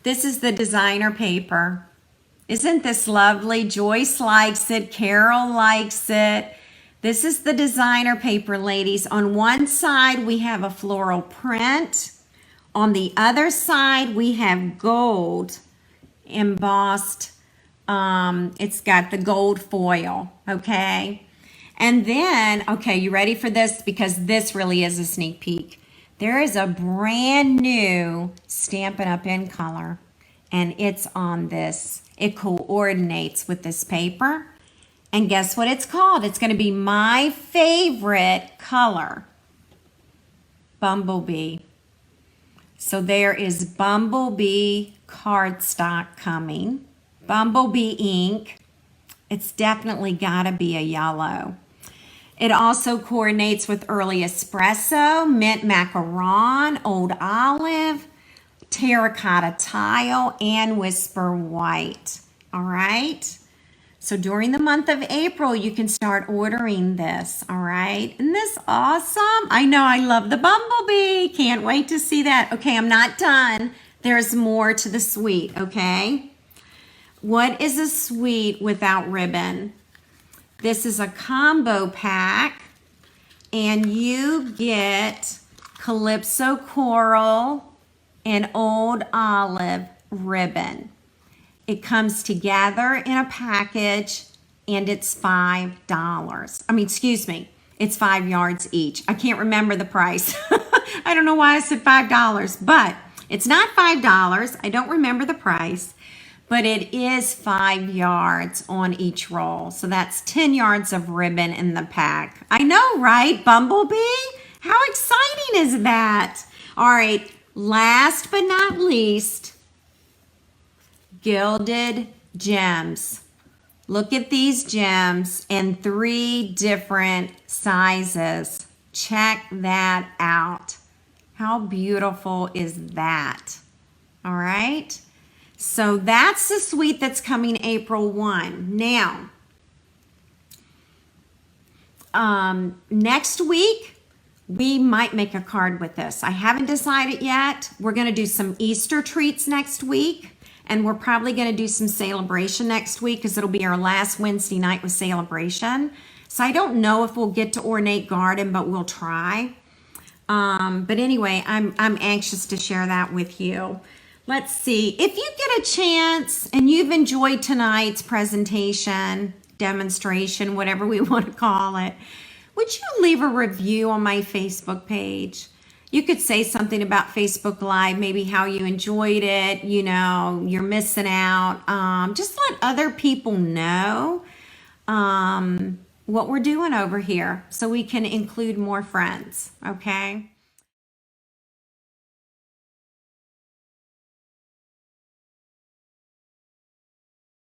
This is the designer paper. Isn't this lovely? Joyce likes it. Carol likes it. This is the designer paper, ladies. On one side, we have a floral print. On the other side, we have gold embossed. It's got the gold foil, okay? And then, okay, you ready for this? Because this really is a sneak peek. There is a brand new Stampin' Up! In color, and it's on this. It coordinates with this paper. And guess what it's called? It's going to be my favorite color, Bumblebee. So there is Bumblebee cardstock coming. Bumblebee ink. It's definitely got to be a yellow. It also coordinates with Early Espresso, Mint Macaron, Old Olive, Terracotta Tile, and Whisper White. All right? So during the month of April, you can start ordering this, all right? Isn't this awesome? I know, I love the Bumblebee. Can't wait to see that. Okay, I'm not done. There's more to the suite, okay? What is a suite without ribbon? This is a combo pack, and you get Calypso Coral and Old Olive ribbon. It comes together in a package, and it's $5. I mean, excuse me, it's 5 yards each. I can't remember the price. I don't know why I said $5, but it's not $5. I don't remember the price, but it is 5 yards on each roll. So that's 10 yards of ribbon in the pack. I know, right? Bumblebee? How exciting is that? All right, last but not least, Gilded Gems. Look at these gems in 3 different sizes. Check that out. How beautiful is that? All right. So that's the suite that's coming April 1. Now, next week, we might make a card with this. I haven't decided yet. We're going to do some Easter treats next week. And we're probably going to do some celebration next week because it'll be our last Wednesday night with celebration. So I don't know if we'll get to Ornate Garden, but we'll try. But anyway, I'm anxious to share that with you. Let's see. If you get a chance and you've enjoyed tonight's presentation, demonstration, whatever we want to call it, would you leave a review on my Facebook page? You could say something about Facebook Live, maybe how you enjoyed it, you know, you're missing out. Just let other people know what we're doing over here so we can include more friends, okay?